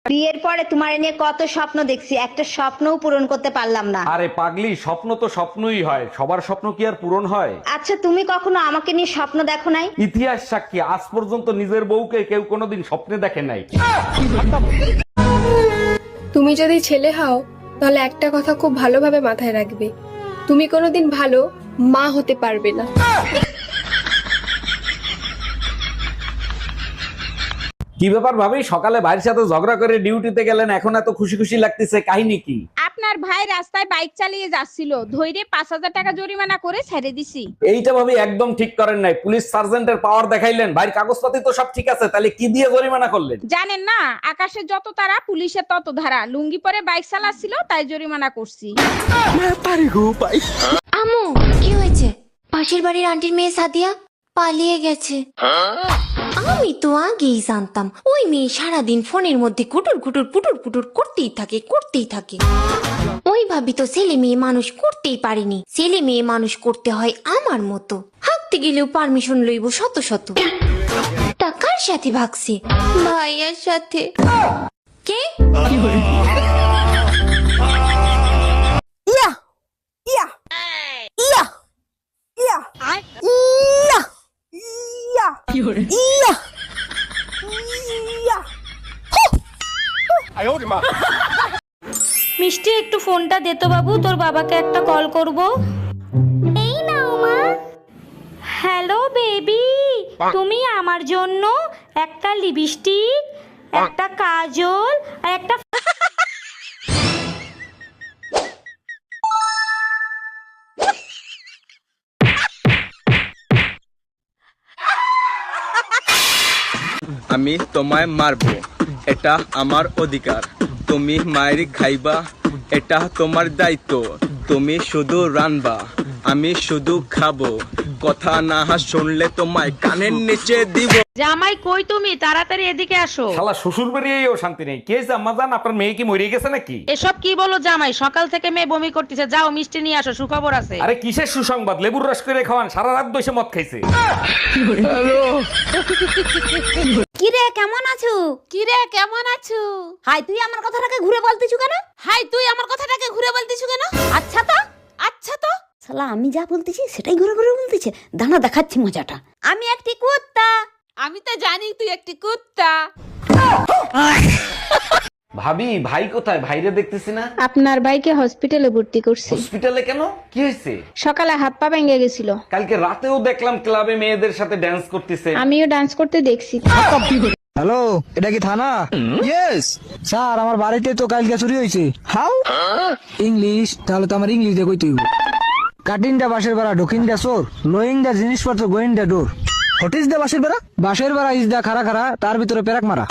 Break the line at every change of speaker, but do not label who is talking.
বিয়ের পরে তোমার নিয়ে কত স্বপ্ন দেখছি, একটা স্বপ্নও পূরণ করতে পারলাম না।
আরে পাগলি, স্বপ্ন তো স্বপ্নই হয়, সবার স্বপ্ন কি আর পূরণ হয়?
আচ্ছা, তুমি কখনো আমাকে নিয়ে স্বপ্ন দেখো নাই?
ইতিহাস সাক্ষী, আজ পর্যন্ত নিজের বউকে কেউ কোনোদিন স্বপ্নে দেখে নাই।
তুমি যদি ছেলে হও তাহলে একটা কথা খুব ভালোভাবে মাথায় রাখবে, তুমি কোনোদিন ভালো মা হতে পারবে না।
কি ব্যাপার ভাবি, সকালে ভাইয়ের সাথে ঝগড়া করে ডিউটিতে গেলেন, এখন এত খুশি খুশি লাগতেছে, কাহিনী কি?
আপনার ভাই রাস্তায় বাইক চালিয়ে যাচ্ছিল, ধৈর্য 5,000 টাকা জরিমানা করে ছেড়ে দিছি।
এইটা ভাবি একদম ঠিক করেন নাই, পুলিশ সার্জেন্টের পাওয়ার দেখাইলেন, ভাইয়ের কাগজপাতি তো সব ঠিক আছে, তাহলে কি দিয়ে জরিমানা করলেন?
জানেন না, আকাশে যত তারা পুলিশের তত ধারা, লুঙ্গি পরে বাইক চালাচ্ছিল তাই জরিমানা করছি।
আম্মু, কি হয়েছে? পাশের বাড়ির আন্টির মেয়ে সাদিয়া পালিয়ে গেছে। আমি তো আগেই জানতাম, ওই মেয়ে সারাদিন ফোনের মধ্যে কুটুর কুটুর পুটুর পুটুর করতেই থাকে। ওই ভাবি তো ছেলে মেয়ে মানুষ করতেই পারেনি, ছেলে মেয়ে মানুষ করতে হয় আমার মতো, হাঁটতে গেলেও পারমিশন লইব শত শত। তা কার সাথে ভাগছে? ভাইয়ার সাথে। কে?
মিষ্টি, একটু ফোনটা দে তো বাবু, তোর বাবাকে একটা কল করব। এই নাও মা। হ্যালো বেবি, তুমি আমার জন্য একটা লিপস্টিক, একটা কাজল আর একটা
আমি তোমায় মারবো, এটা আমার অধিকার। তুমি মায়ের খাইবা, এটা তোমার দায়িত্ব। তুমি শুধু রানবা, আমি শুধু খাবো। কথা না শুনলে তোমায় কানের নিচে দিব।
জামাই কই তুমি? তাড়াতাড়ি এদিকে আসো।
শালা শ্বশুর বাড়িয়েও শান্তি নেই। কে জাম্মা জান, আপনার মেয়ে কি মরে গেছে নাকি?
এসব কি বলো জামাই? সকাল থেকে মেয়ে বমি করতেছে, যাও মিষ্টি নিয়ে আসো, সুখবর আছে।
আরে কিসের সুসংবাদ? লেবুর রস করে খাওয়ান, সারা রাত বসে মদ খাইছে।
কিরে, কেমন আছো?
কিরে, কেমন আছো?
হাই, তুই আমার কথাটাকে ঘুরে বলতেছু কেন?
হাই, তুই আমার কথাটাকে ঘুরে বলতিস কেন?
আচ্ছা তো,
আচ্ছা তো,
শালা আমি যা বলতেছি সেটাই ঘুরে ঘুরে বলতেছে। দাঁড়া, দেখাচ্ছি মজাটা। আমি একটি কুত্তা।
আমি তো জানি তুই একটি কুত্তা।
ভাবি, ভাই কোথায়? ভাইরে দেখতেছি না।
আপনার ভাইকে হসপিটালে ভর্তি করছি।
হসপিটালে কেন? কি হয়েছে?
সকালে হাত পা ভেঙে গেছিল,
কালকে রাতেও দেখলাম ক্লাবে মেয়েদের সাথে ড্যান্স করতেছে।
আমিও ডান্স করতে দেখছি।
হ্যালো, এটা কি থানা? ইয়েস স্যার, আমার বাড়িতে তো কালকে চুরি হয়েছে। হাউ? ইংলিশ? তাহলে তো আমার ইংলিশ দিয়ে কইতে হইব। কাটিং দা বাঁশের বেড়া, ঢুকিং দা চোর, লোয়িং দা জিনিসপত্র, going the door. What is the বাঁশের বেড়া? বাঁশের বেড়া ইজ দা খাড়া খাড়া, তার ভিতরে পেরাক মারা।